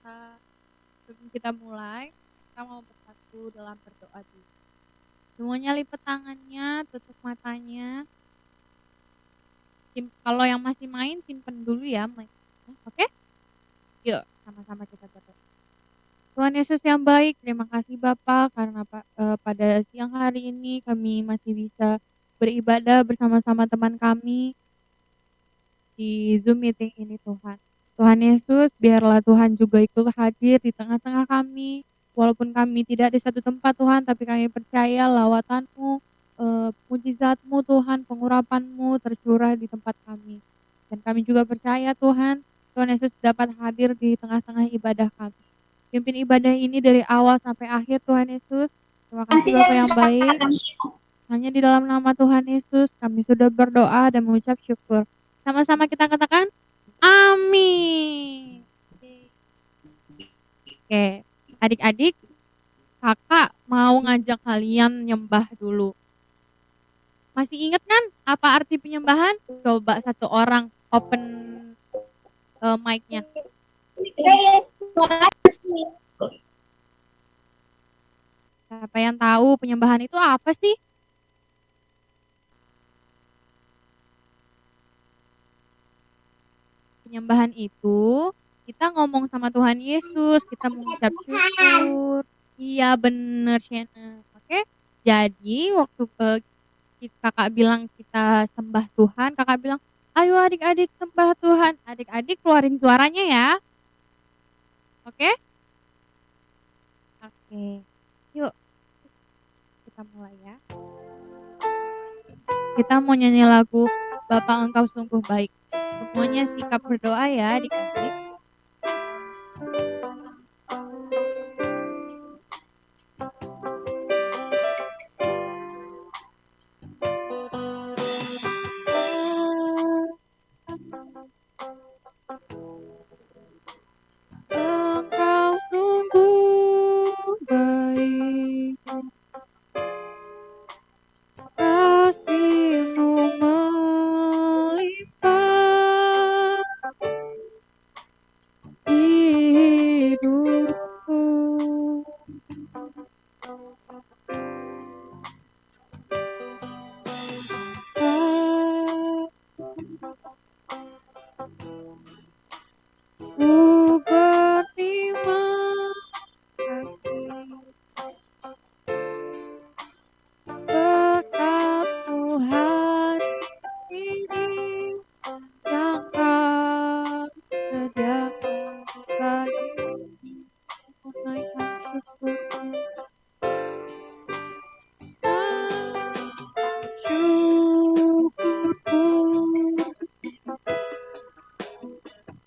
Sebelum kita mulai, kita mau bersatu dalam berdoa dulu. Semuanya lipat tangannya, tutup matanya. Kalau yang masih main simpen dulu ya mic-nya, oke? Yuk sama-sama kita berdoa. Tuhan Yesus yang baik, terima kasih Bapa karena pada siang hari ini kami masih bisa beribadah bersama-sama teman kami di Zoom meeting ini Tuhan. Tuhan Yesus, biarlah Tuhan juga ikut hadir di tengah-tengah kami, walaupun kami tidak di satu tempat Tuhan, tapi kami percaya lawatan-Mu, mujizat-Mu Tuhan, pengurapan-Mu tercurah di tempat kami. Dan kami juga percaya Tuhan, Tuhan Yesus dapat hadir di tengah-tengah ibadah kami. Pimpin ibadah ini dari awal sampai akhir Tuhan Yesus. Terima kasih Bapa yang baik. Hanya di dalam nama Tuhan Yesus kami sudah berdoa dan mengucap syukur. Sama-sama kita katakan, amin. Oke, adik-adik, kakak mau ngajak kalian nyembah dulu. Masih ingat kan apa arti penyembahan? Coba satu orang open mic-nya. Siapa yang tahu penyembahan itu apa sih? Penyembahan itu kita ngomong sama Tuhan Yesus, kita mengucap syukur. Iya bener Shena. Oke. Jadi waktu kakak bilang kita sembah Tuhan, kakak bilang, ayo adik-adik sembah Tuhan. Adik-adik keluarin suaranya ya. Oke? Oke. Yuk. Kita mulai ya. Kita mau nyanyi lagu Bapa Engkau Sungguh Baik. Semuanya sikap berdoa ya adik-adik. Engkau sungguh baik, kasih-Mu melimpah di hidupku. Ku berterima kasih berkat Tuhan ini yang Kau sediakan bagiku. Naikkan syukurku. Syukurku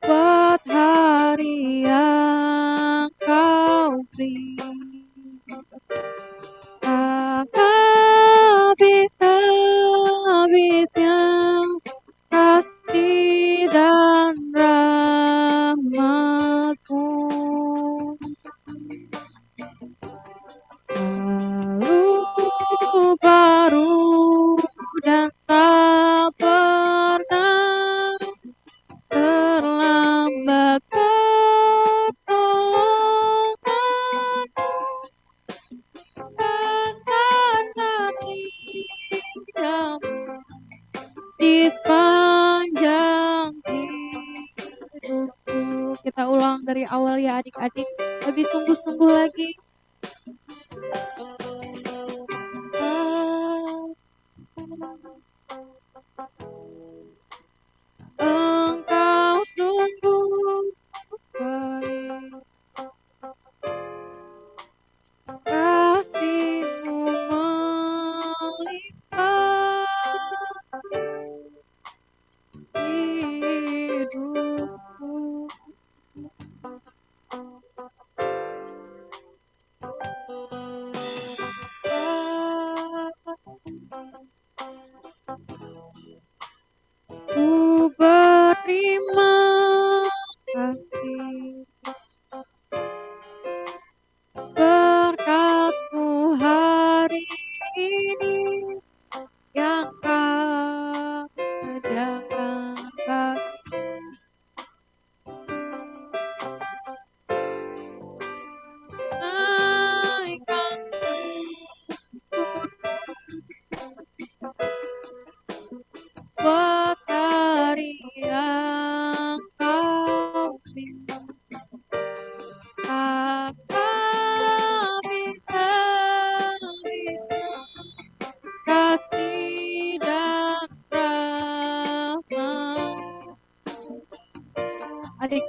buat hari yang Kau beri. Tak habis-habisnya kasih dan rahmat-Mu. Selalu baru dan tak pernah terlambat pertolongan-Mu. Kesan setia-Mu di sepanjang hidupku. Kita ulang dari awal ya adik-adik, lebih sungguh-sungguh lagi. Engkau sungguh baik, kasih-Mu melimpah di hidupku.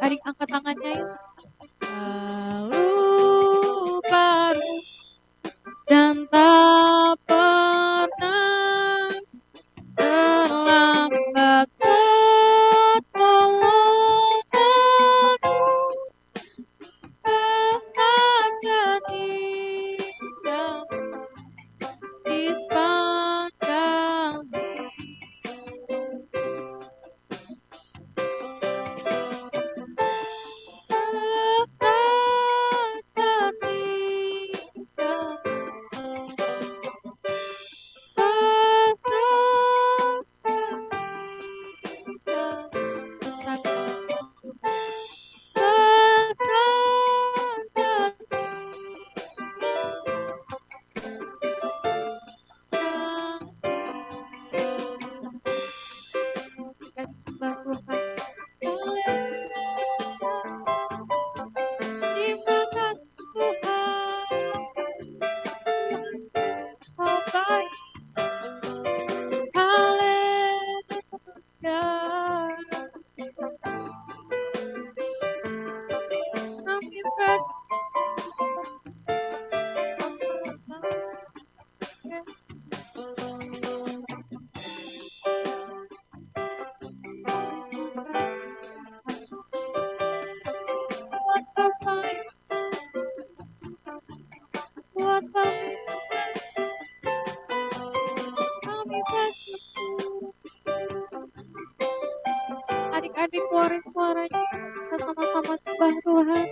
adik-adik angkat tangannya yuk. Lalu baru dan tak pernah terlambat bertolong aduh besar ketidamu di sepanjang besar ketidamu besar terima kasih Tuhan, Kau baik, haleluya. Kami buat terbaik, buat kami, kami bersyukur. Adik-adik keluarin suaranya, kita sama-sama sembah Tuhan.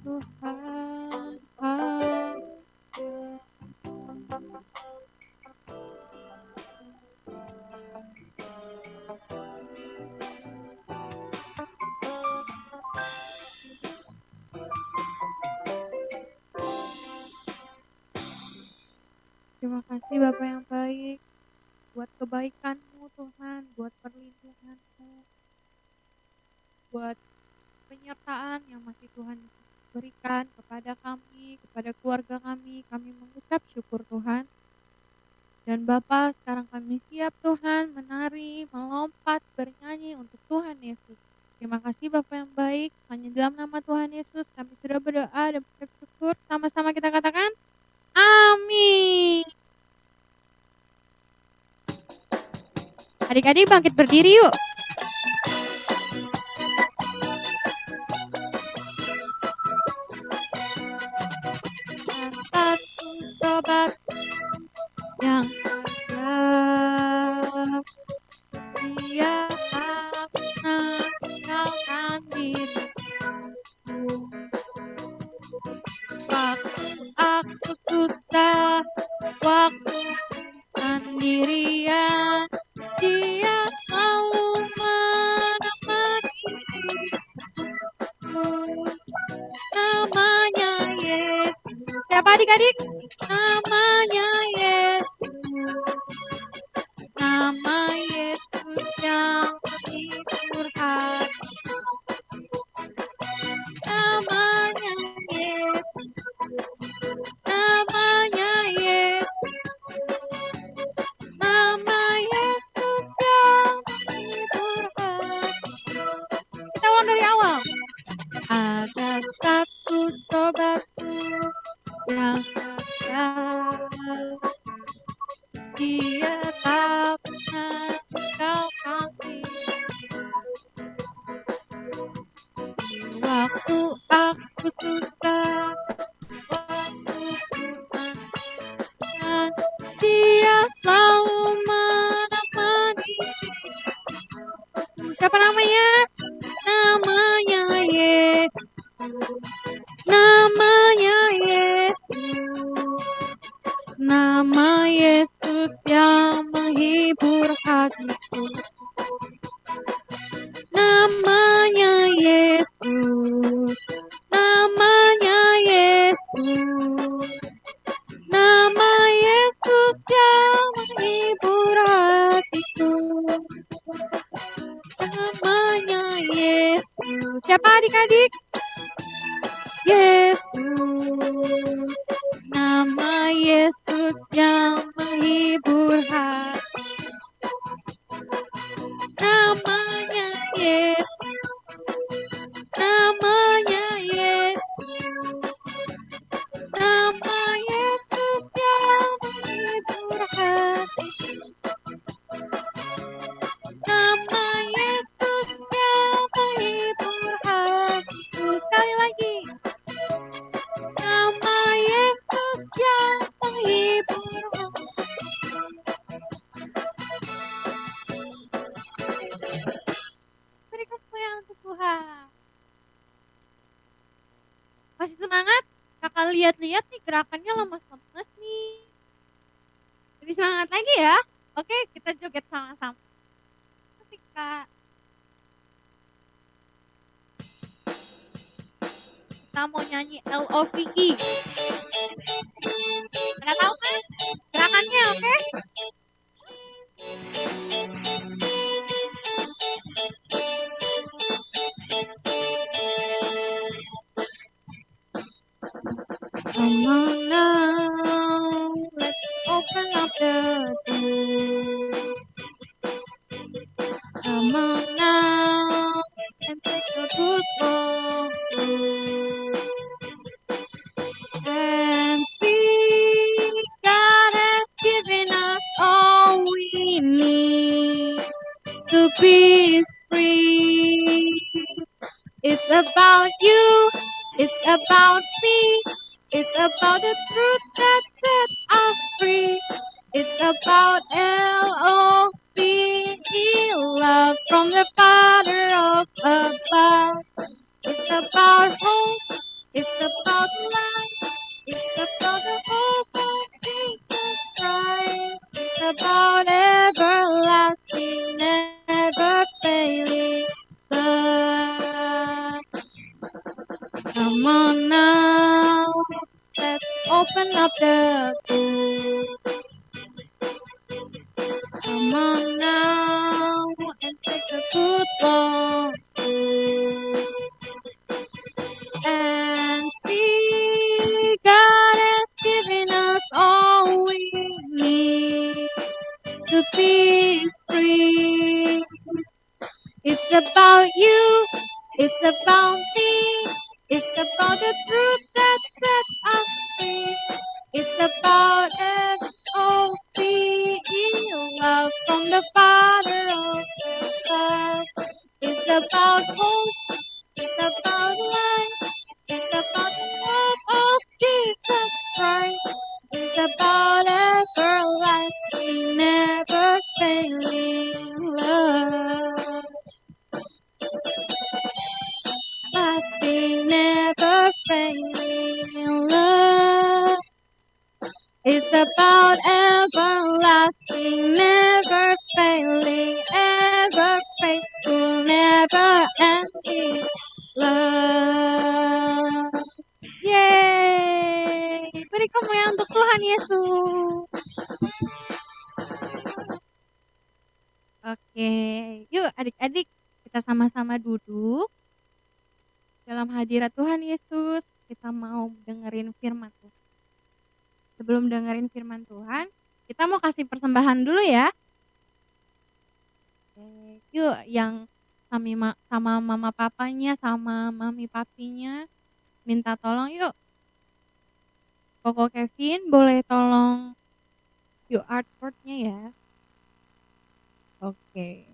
Tuhan, terima kasih Bapak yang baik, buat kebaikan-Mu Tuhan, buat perlindungan-Mu, buat penyertaan yang masih Tuhan berikan kepada kami, kepada keluarga kami mengucap syukur Tuhan. Dan Bapa, sekarang kami siap Tuhan menari, melompat, bernyanyi untuk Tuhan Yesus. Terima kasih Bapa yang baik, hanya dalam nama Tuhan Yesus kami sudah berdoa dan bersyukur. Sama-sama kita katakan, amin. Adik-adik bangkit berdiri yuk. Satu sobat yang diam, dia tak pernah tinggalkan diriku. Waktu aku susah, waktu sendirian, dia selalu menemani diriku. Namanya Yesus. Siapa adik-adik? Namanya Yesus. Nama Yesus yang menghibur hati. Namanya Yesus. Namanya Yesus. Nama Yesus yang menghibur hati. Kita ulang dari awal. Ada satu sobatku yang setia, dia tak pernah tinggalkan diriku. Waktu aku susah, waktu ku sendirian, dia selalu menemani diriku. Siapa namanya? Namanya Yesus. Namanya Yesus. Nama Yesus yang menghibur hatiku. Namanya Yesus. Namanya Yesus. Nama Yesus yang menghibur hatiku. Namanya Yesus. Siapa adik-adik? Yesus. Nama Yesus yang menghibur hati. lihat-lihat nih gerakannya lemes-lemes nih. Lebih semangat lagi ya. Oke, kita joget sama-sama. Asik, Kak. Kita mau nyanyi LOVE. Pada tahu kan gerakannya, oke? Come on now, let's open up the door. Come on now, and take a good walk through. And see, God has given us all we need to be free. It's about you, it's about me, it's about the truth that sets us free. It's about LOVE, love from the Father of above. It's about hope, it's about life, it's about the hope of Jesus Christ. It's about everlasting, never failing love. Come on now, let's open up the door. Come on now and take a good walk through. And see, God has given us all we need to be free. It's about you, it's about me, it's about the truth that sets us free. It's about LOVE, love from the Father of love. It's about hope, it's about life, it's about the love of Jesus Christ. It's about everlasting, never failing love. Lasting, never failing love. It's about everlasting, never failing, ever faithful, never ending love. Yeay! Beri kemuliaan untuk Tuhan Yesus. Oke, yuk adik-adik kita sama-sama duduk dalam hadirat Tuhan Yesus. Kita mau dengerin firman Tuhan. Sebelum dengerin firman Tuhan, kita mau kasih persembahan dulu ya. Oke, yuk yang sama mama papanya, sama mami papinya, minta tolong yuk. Koko Kevin boleh tolong yuk artwork-nya ya. Oke,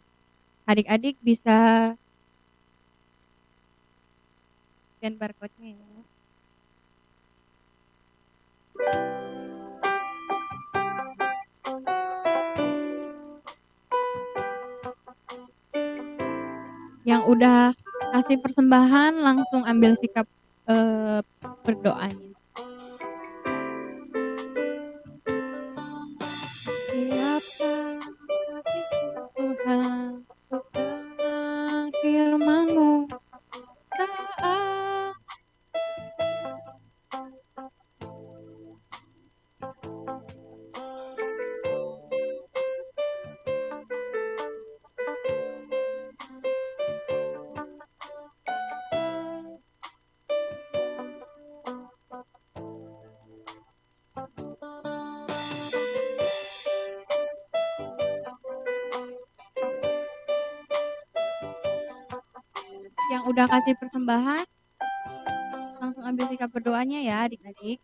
adik-adik bisa scan barcode-nya ya. Yang udah kasih persembahan langsung ambil sikap berdoanya. Siapa hatiku Tuhan untuk dengar firman-Mu saat yang udah kasih persembahan langsung ambil sikap berdoanya ya adik-adik.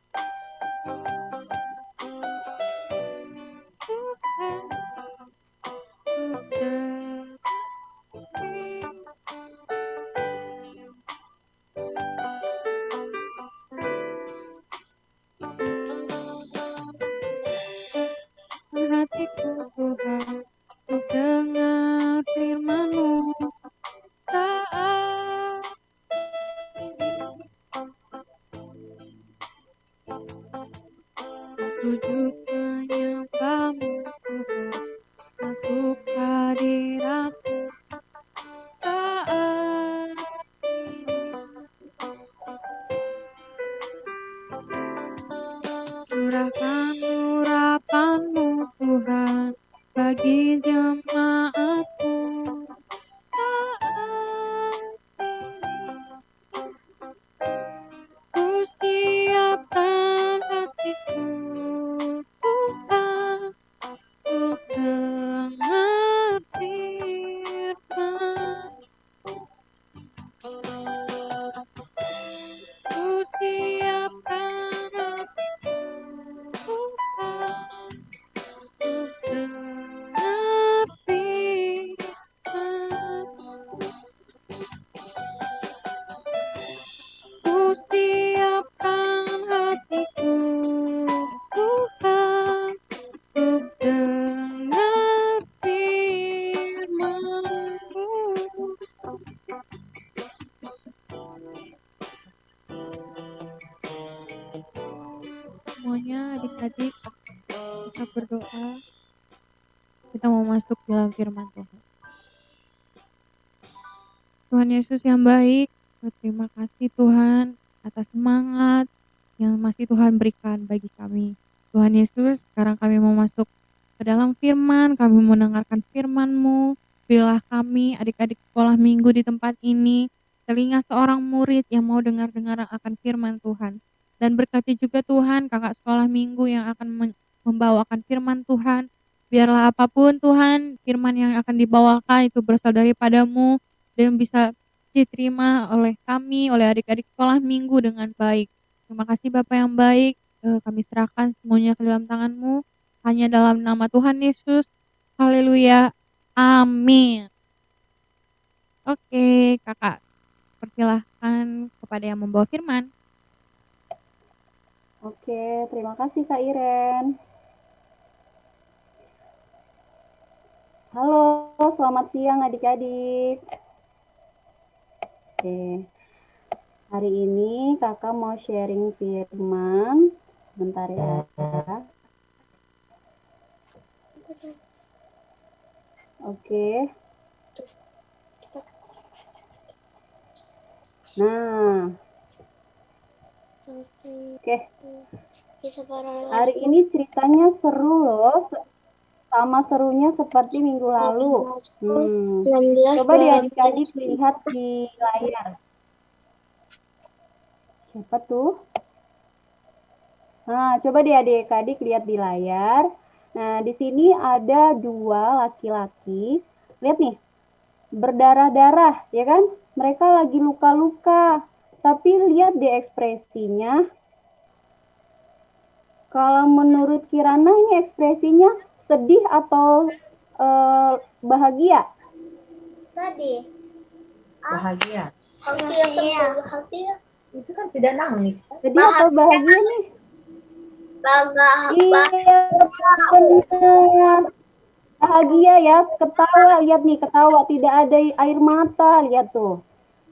Tuhan, hatiku Tuhan untuk dengar firman-Mu saat ini. sujud menyembahmu Tuhan, masuk hadiratmu saat ini. Curahkan urapan-Mu Tuhan bagi jemaat-Mu saat ini. Ku siapkan hatiku Tuhan untuk dengar firman. Ku siapkan hatiku Tuhan untuk dengar firman. Ku siapkan hatiku Tuhan untuk dengar firman-Mu. Semuanya adik-adik kita berdoa, kita mau masuk dalam firman Tuhan. Tuhan Yesus yang baik, terima kasih Tuhan atas semangat yang masih Tuhan berikan bagi kami. Tuhan Yesus, sekarang kami mau masuk ke dalam firman, kami mendengarkan firman-Mu. Berilah kami adik-adik sekolah minggu di tempat ini, telinga seorang murid yang mau dengar-dengar akan firman Tuhan. Dan berkati juga Tuhan kakak sekolah minggu yang akan membawakan firman Tuhan. Biarlah apapun Tuhan, firman yang akan dibawakan itu berasal daripada-Mu dan bisa diterima oleh kami, oleh adik-adik sekolah minggu dengan baik. Terima kasih Bapak yang baik, kami serahkan semuanya ke dalam tangan-Mu, hanya dalam nama Tuhan Yesus. Haleluya. Amin. Oke, Kakak, persilahkan kepada yang membawa firman. Oke, terima kasih Kak Iren. Halo, selamat siang adik-adik. Oke, hari ini kakak mau sharing firman. Sebentar ya. Oke. Nah. Oke. Hari ini ceritanya seru loh. Sama serunya seperti minggu lalu. Coba adik-adik lihat di layar. Siapa tuh? Nah, coba adik-adik lihat di layar. Nah, di sini ada 2 laki-laki. Lihat nih, berdarah-darah, ya kan? Mereka lagi luka-luka. Tapi lihat deh ekspresinya. Kalau menurut Kirana ini ekspresinya sedih atau bahagia? Sedih. Bahagia. Bahagia. Itu kan tidak nangis. Sedih atau bahagia nih? Bahagia. Iya, benar. Bahagia ya, ketawa, lihat nih, ketawa, tidak ada air mata, lihat tuh.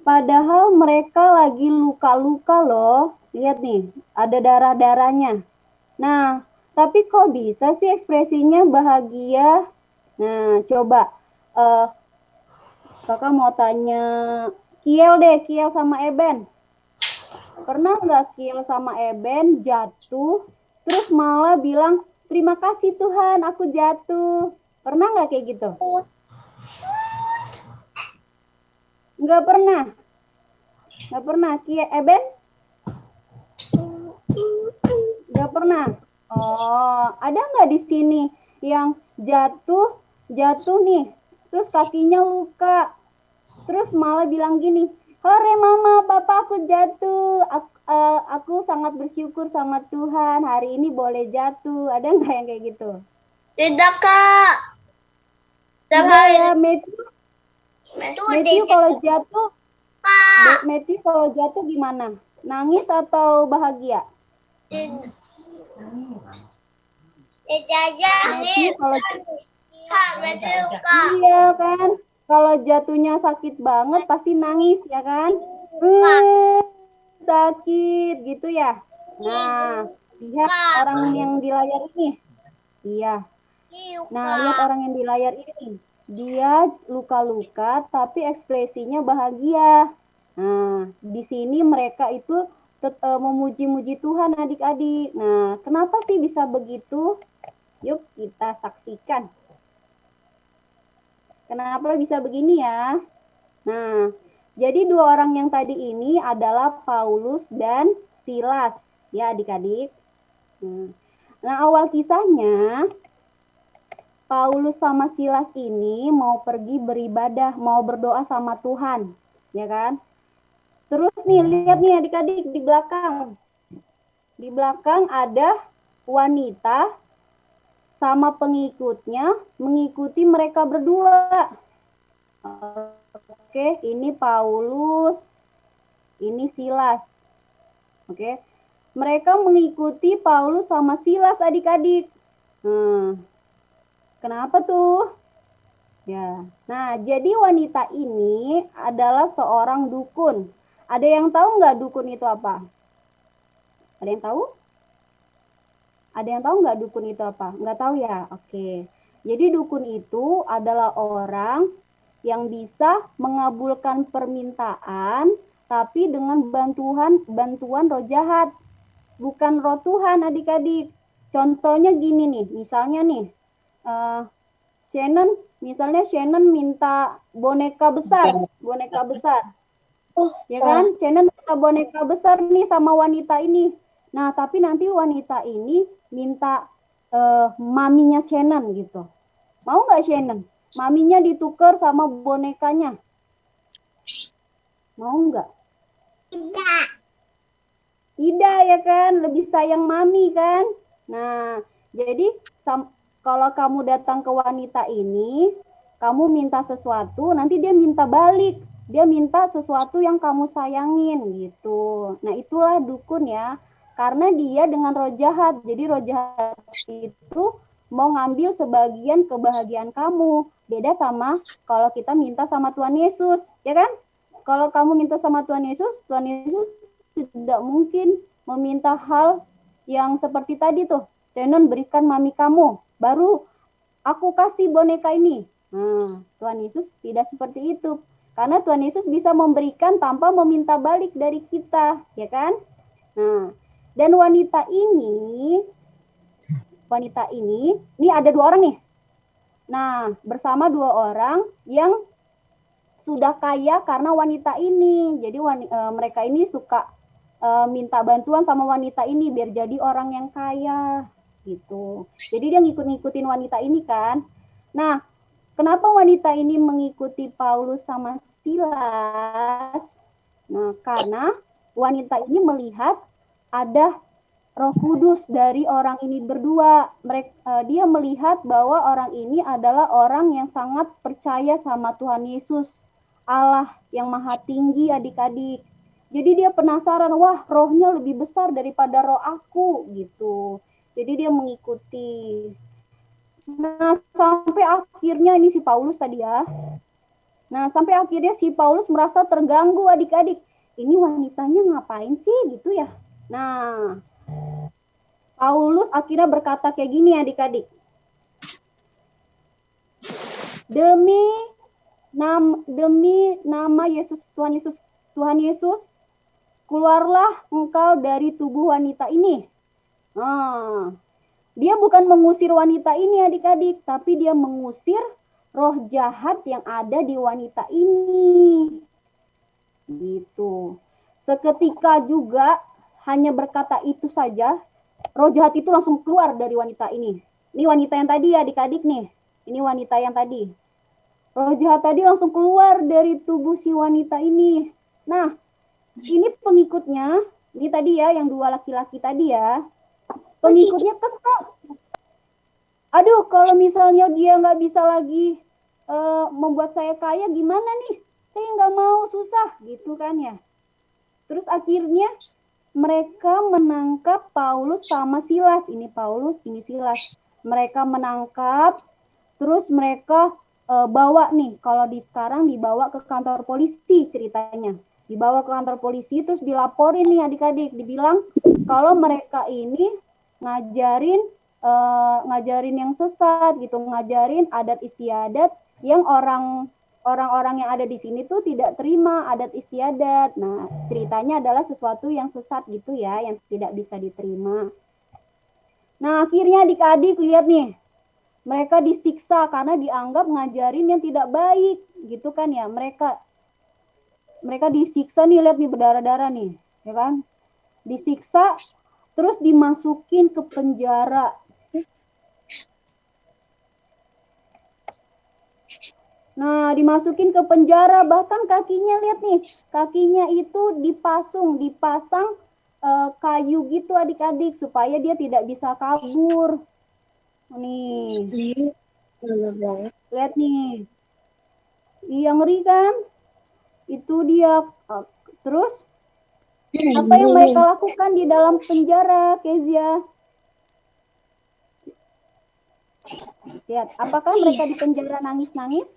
Padahal mereka lagi luka-luka loh, lihat nih, ada darah-darahnya. Nah, tapi kok bisa sih ekspresinya bahagia? Nah, coba, kakak mau tanya Kiel deh, Kiel sama Eben. Pernah nggak Kiel sama Eben jatuh, terus malah bilang, terima kasih Tuhan, aku jatuh. Pernah nggak kayak gitu? Nggak pernah. Nggak pernah. Eben? Nggak pernah. Oh, ada nggak di sini yang jatuh nih, terus kakinya luka, terus malah bilang gini, hore mama, papa aku jatuh, aku sangat bersyukur sama Tuhan, hari ini boleh jatuh. Ada nggak yang kayak gitu? Tidak, Kak. Ya, Matthew kalau jatuh, Matthew kalau jatuh gimana? Nangis atau bahagia? Matthew kalau iya kan, kalau jatuhnya sakit banget pasti nangis ya kan? Sakit gitu ya. Nah, Lihat orang yang di layar ini. Iya. Nah, lihat orang yang di layar ini. Dia luka-luka tapi ekspresinya bahagia. Nah, di sini mereka itu memuji-muji Tuhan adik-adik. Nah, kenapa sih bisa begitu? Yuk kita saksikan. Kenapa bisa begini ya? Nah, jadi dua orang yang tadi ini adalah Paulus dan Silas, ya adik-adik. Nah, awal kisahnya Paulus sama Silas ini mau pergi beribadah, mau berdoa sama Tuhan, ya kan? Terus nih, lihat nih adik-adik di belakang. Di belakang ada wanita sama pengikutnya mengikuti mereka berdua. Oke, ini Paulus, ini Silas. Oke, mereka mengikuti Paulus sama Silas adik-adik. Kenapa tuh? Ya, nah jadi wanita ini adalah seorang dukun. Ada yang tahu nggak dukun itu apa? Ada yang tahu? Ada yang tahu nggak dukun itu apa? Nggak tahu ya? Oke. Jadi dukun itu adalah orang yang bisa mengabulkan permintaan, tapi dengan bantuan roh jahat. Bukan roh Tuhan adik-adik. Contohnya gini nih, misalnya nih, Shannon minta boneka besar. Ya kan? Shannon minta boneka besar nih sama wanita ini. Nah, tapi nanti wanita ini minta maminya Shannon gitu. Mau nggak Shannon? Maminya ditukar sama bonekanya. Mau nggak? Tidak ya kan? Lebih sayang mami kan? Nah, jadi kalau kamu datang ke wanita ini, kamu minta sesuatu, nanti dia minta balik. Dia minta sesuatu yang kamu sayangin gitu. Nah, itulah dukun ya. Karena dia dengan roh jahat. Jadi roh jahat itu mau ngambil sebagian kebahagiaan kamu. Beda sama kalau kita minta sama Tuhan Yesus, ya kan? Kalau kamu minta sama Tuhan Yesus tidak mungkin meminta hal yang seperti tadi tuh. Shannon berikan mami kamu, baru aku kasih boneka ini. Nah, Tuhan Yesus tidak seperti itu. Karena Tuhan Yesus bisa memberikan tanpa meminta balik dari kita, ya kan? Nah, dan wanita ini ada dua orang nih. Nah, bersama dua orang yang sudah kaya karena wanita ini. Jadi mereka ini suka minta bantuan sama wanita ini biar jadi orang yang kaya gitu. Jadi dia ngikut-ngikutin wanita ini kan. Nah, kenapa wanita ini mengikuti Paulus sama Silas? Nah, karena wanita ini melihat ada Roh Kudus dari orang ini berdua. Dia melihat bahwa orang ini adalah orang yang sangat percaya sama Tuhan Yesus, Allah yang Maha Tinggi adik-adik. Jadi dia penasaran, wah rohnya lebih besar daripada roh aku gitu. Jadi dia mengikuti. Nah, sampai akhirnya ini si Paulus tadi ya. Nah, sampai akhirnya si Paulus merasa terganggu adik-adik. Ini wanitanya ngapain sih gitu ya? Nah, Paulus akhirnya berkata kayak gini adik-adik. Demi nama Yesus, Tuhan Yesus, keluarlah engkau dari tubuh wanita ini. Nah, dia bukan mengusir wanita ini adik-adik, tapi dia mengusir roh jahat yang ada di wanita ini. Gitu. Seketika juga hanya berkata itu saja, roh jahat itu langsung keluar dari wanita ini. Ini wanita yang tadi ya adik-adik nih. Ini wanita yang tadi. Roh jahat tadi langsung keluar dari tubuh si wanita ini. Nah, ini pengikutnya, ini tadi ya yang dua laki-laki tadi ya. Pengikutnya kesal. Aduh, kalau misalnya dia nggak bisa lagi membuat saya kaya, gimana nih? Saya nggak mau, susah gitu kan ya. Terus akhirnya mereka menangkap Paulus sama Silas. Ini Paulus, ini Silas. Mereka menangkap, terus mereka bawa nih. Kalau sekarang dibawa ke kantor polisi ceritanya. Dibawa ke kantor polisi, terus dilaporin nih adik-adik. Dibilang kalau mereka ini ngajarin yang sesat gitu, ngajarin adat istiadat yang orang-orang yang ada di sini tuh tidak terima adat istiadat. Nah, ceritanya adalah sesuatu yang sesat gitu ya, yang tidak bisa diterima. Nah, akhirnya adik-adik lihat nih, mereka disiksa karena dianggap ngajarin yang tidak baik gitu kan ya. Mereka disiksa nih, lihat nih berdarah-darah nih, ya kan? Disiksa terus dimasukin ke penjara. Nah, dimasukin ke penjara, bahkan kakinya lihat nih, kakinya itu dipasang kayu gitu adik-adik supaya dia tidak bisa kabur. Nih, lihat nih, iya ngeri kan? Itu dia. Terus apa yang mereka lakukan di dalam penjara, Kezia? Lihat, apakah mereka di penjara nangis-nangis?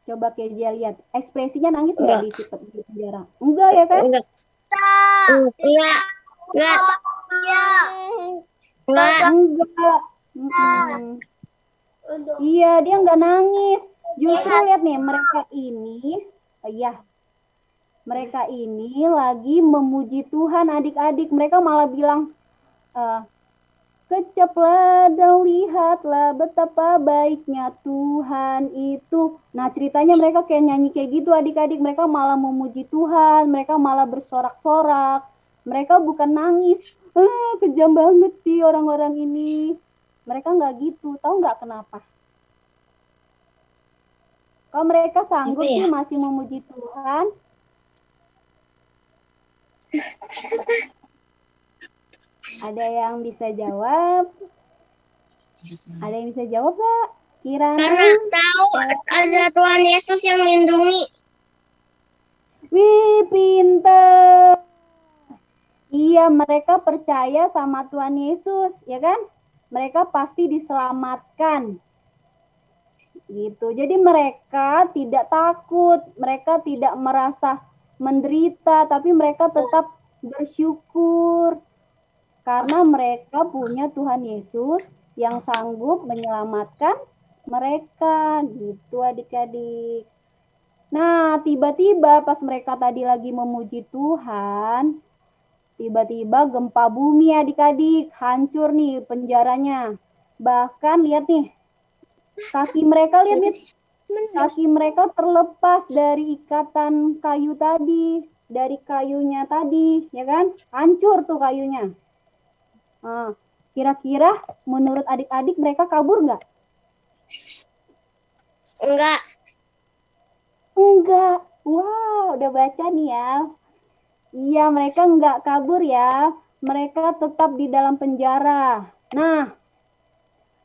Coba Kezia lihat, ekspresinya nangis nggak di penjara? Enggak ya kan? Enggak. Enggak. Iya, dia nggak nangis. Justru lihat nih, mereka ini lagi memuji Tuhan adik-adik. Mereka malah bilang, kecaplah dan lihatlah betapa baiknya Tuhan itu. Nah, ceritanya mereka kayak nyanyi kayak gitu adik-adik. Mereka malah memuji Tuhan, mereka malah bersorak-sorak. Mereka bukan nangis, kejam banget sih orang-orang ini. Mereka nggak gitu, tahu nggak kenapa? Kalau mereka sanggup sih masih memuji Tuhan. Ada yang bisa jawab? Ada yang bisa jawab nggak? Kirana? Karena tahu ada Tuhan Yesus yang melindungi. Wih, pinter. Iya, mereka percaya sama Tuhan Yesus, ya kan? Mereka pasti diselamatkan. Gitu. Jadi mereka tidak takut, mereka tidak merasa menderita, tapi mereka tetap bersyukur karena mereka punya Tuhan Yesus yang sanggup menyelamatkan mereka, gitu adik-adik. Nah, tiba-tiba pas mereka tadi lagi memuji Tuhan, tiba-tiba gempa bumi adik-adik, hancur nih penjaranya. Bahkan lihat nih, kaki mereka terlepas dari ikatan kayu tadi, dari kayunya tadi, ya kan? Hancur tuh kayunya. Nah, kira-kira menurut adik-adik mereka kabur nggak? Enggak. Enggak. Wow, udah baca nih ya. Iya, mereka enggak kabur ya. Mereka tetap di dalam penjara. Nah,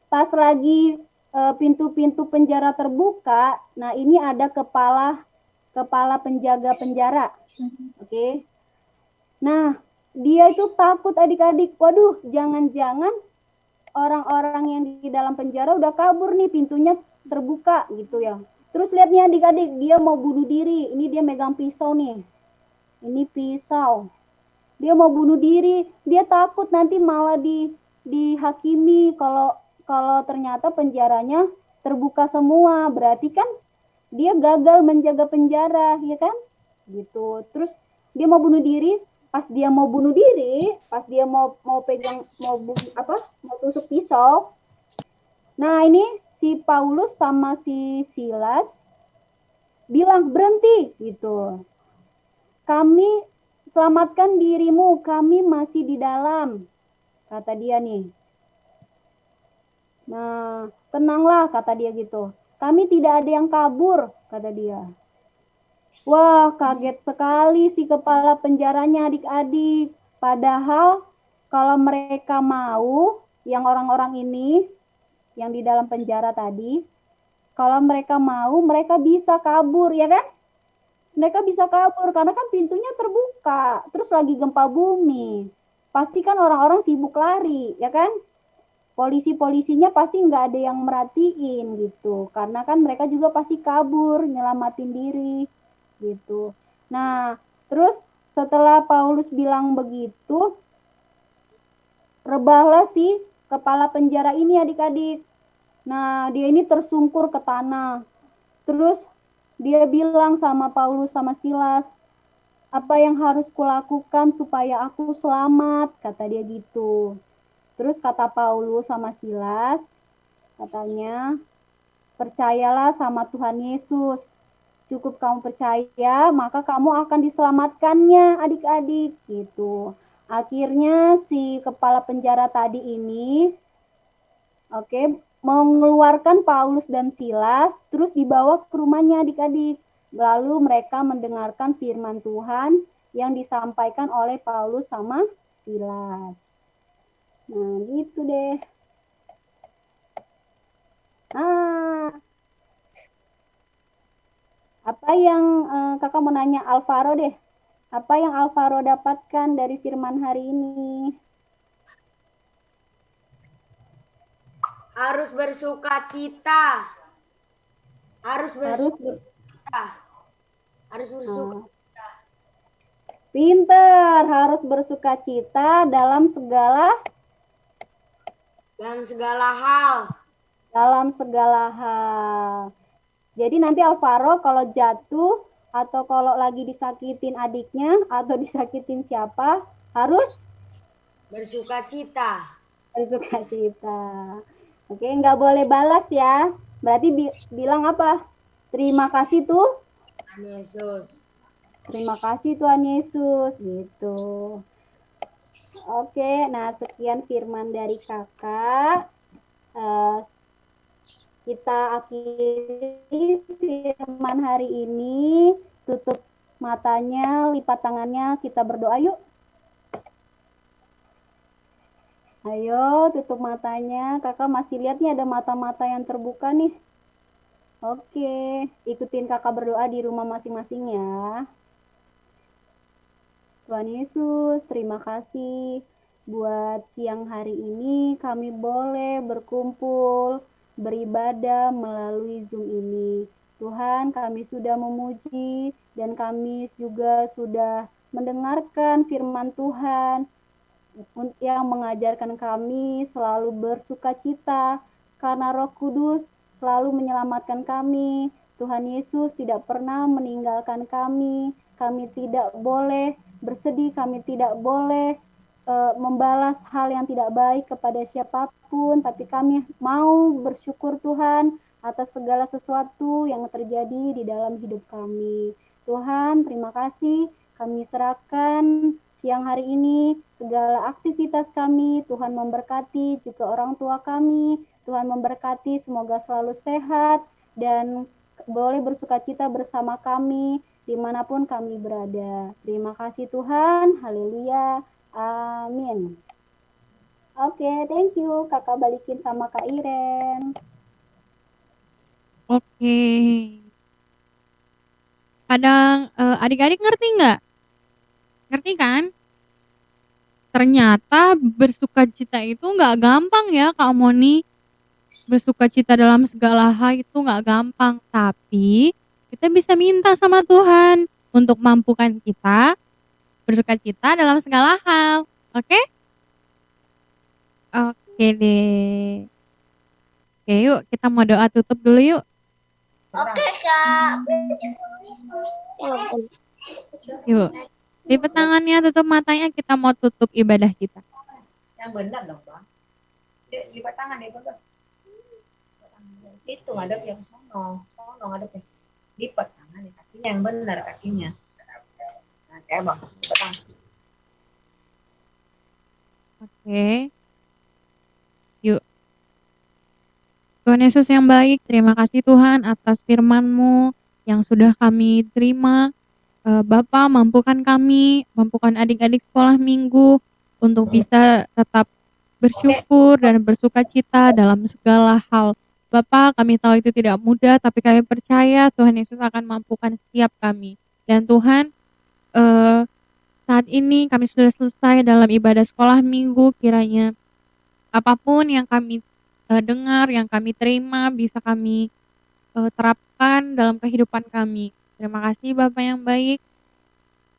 pas lagi pintu-pintu penjara terbuka, nah ini ada kepala penjaga penjara. Oke. Nah, dia itu takut adik-adik. Waduh, jangan-jangan orang-orang yang di dalam penjara udah kabur nih, pintunya terbuka gitu ya. Terus lihat nih adik-adik, dia mau bunuh diri. Ini dia megang pisau nih. Ini pisau. Dia mau bunuh diri. Dia takut nanti malah dihakimi kalau ternyata penjaranya terbuka semua. Berarti kan dia gagal menjaga penjara, ya kan? Gitu. Terus dia mau bunuh diri. Pas dia mau bunuh diri, pas dia mau tusuk pisau. Nah, ini si Paulus sama si Silas bilang berhenti gitu. Kami selamatkan dirimu, kami masih di dalam, kata dia nih. Nah, tenanglah, kata dia gitu. Kami tidak ada yang kabur, kata dia. Wah, kaget sekali si kepala penjaranya adik-adik. Padahal kalau mereka mau, yang orang-orang ini, yang di dalam penjara tadi, kalau mereka mau, mereka bisa kabur, ya kan? Mereka bisa kabur karena kan pintunya terbuka, terus lagi gempa bumi. Pasti kan orang-orang sibuk lari, ya kan? Polisi-polisinya pasti nggak ada yang merhatiin gitu, karena kan mereka juga pasti kabur, nyelamatin diri gitu. Nah, terus setelah Paulus bilang begitu, rebahlah si kepala penjara ini adik-adik. Nah, dia ini tersungkur ke tanah. Terus dia bilang sama Paulus sama Silas, apa yang harus kulakukan supaya aku selamat, kata dia gitu. Terus kata Paulus sama Silas, katanya, percayalah sama Tuhan Yesus. Cukup kamu percaya, maka kamu akan diselamatkannya adik-adik gitu. Akhirnya si kepala penjara tadi ini mengeluarkan Paulus dan Silas, terus dibawa ke rumahnya adik-adik. Lalu mereka mendengarkan firman Tuhan yang disampaikan oleh Paulus sama Silas. Nah, gitu deh. Nah, apa yang kakak mau nanya Alvaro deh? Apa yang Alvaro dapatkan dari firman hari ini? Harus bersuka cita. Harus bersuka cita. Harus bersuka cita. Pinter, harus bersuka cita dalam segala hal. Dalam segala hal. Jadi nanti Alvaro kalau jatuh atau kalau lagi disakitin adiknya atau disakitin siapa harus bersuka cita. Bersuka cita. Oke, nggak boleh balas ya. Berarti bilang apa? Terima kasih Tuhan Yesus. Terima kasih Tuhan Yesus gitu. Oke, nah sekian firman dari kakak. Kita akhiri firman hari ini. Tutup matanya, lipat tangannya, kita berdoa yuk. Ayo, tutup matanya. Kakak masih lihat nih ada mata-mata yang terbuka nih. Oke, ikutin kakak berdoa di rumah masing-masing ya. Tuhan Yesus, terima kasih buat siang hari ini kami boleh berkumpul, beribadah melalui Zoom ini. Tuhan, kami sudah memuji dan kami juga sudah mendengarkan firman Tuhan yang mengajarkan kami selalu bersuka cita karena Roh Kudus selalu menyelamatkan kami. Tuhan Yesus tidak pernah meninggalkan kami. Kami tidak boleh bersedih, kami tidak boleh membalas hal yang tidak baik kepada siapapun, tapi kami mau bersyukur Tuhan atas segala sesuatu yang terjadi di dalam hidup kami. Tuhan, terima kasih. Kami serahkan siang hari ini segala aktivitas kami. Tuhan memberkati juga orang tua kami. Tuhan memberkati, semoga selalu sehat dan boleh bersuka cita bersama kami dimanapun kami berada. Terima kasih Tuhan. Haleluya. Amin. Oke, thank you. Kakak balikin sama Kak Iren. Oke. Kadang adik-adik ngerti nggak? Ngerti kan? Ternyata bersuka cita itu nggak gampang ya Kak Moni. Bersuka cita dalam segala hal itu nggak gampang. Tapi kita bisa minta sama Tuhan untuk mampukan kita bersuka cita dalam segala hal. Oke? Oke deh. Oke yuk kita mau doa tutup dulu yuk. Oke, Kak. Yuk. Lipat tangannya, tutup matanya, kita mau tutup ibadah kita. Yang benar dong, Bang. Lipat tangan ya, Bang. Situ ngadep yang sono ngadep ya. Lipat tangan ya, kakinya yang benar kakinya. Nah, kayak Bang, lipat tangan. Oke. Yuk. Tuhan Yesus yang baik, terima kasih Tuhan atas firman-Mu yang sudah kami terima. Bapa, mampukan kami, mampukan adik-adik sekolah minggu untuk bisa tetap bersyukur dan bersuka cita dalam segala hal. Bapa, kami tahu itu tidak mudah, tapi kami percaya Tuhan Yesus akan mampukan setiap kami. Dan Tuhan, saat ini kami sudah selesai dalam ibadah sekolah minggu, kiranya apapun yang kami dengar, yang kami terima, bisa kami terapkan dalam kehidupan kami. Terima kasih Bapa yang baik.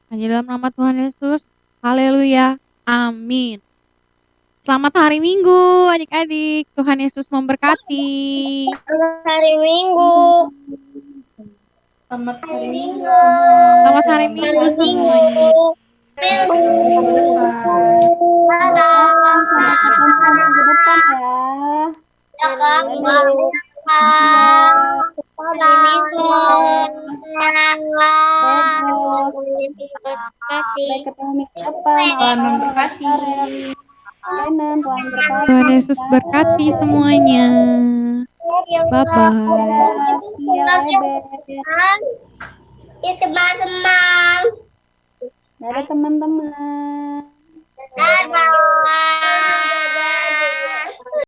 Hanya dalam nama Tuhan Yesus. Haleluya. Amin. Selamat Selamat hari Minggu adik-adik. Tuhan Yesus memberkati. Selamat hari Minggu. Selamat hari Minggu. Selamat hari Minggu semuanya. Sampai ketemu minggu depan ya. Hari Minggu. Sampai ketemu minggu depan. Tuhan memberkati. Tuhan Yesus berkati semuanya. Bye-bye. Ya teman-teman. Dadah teman-teman. Dadah.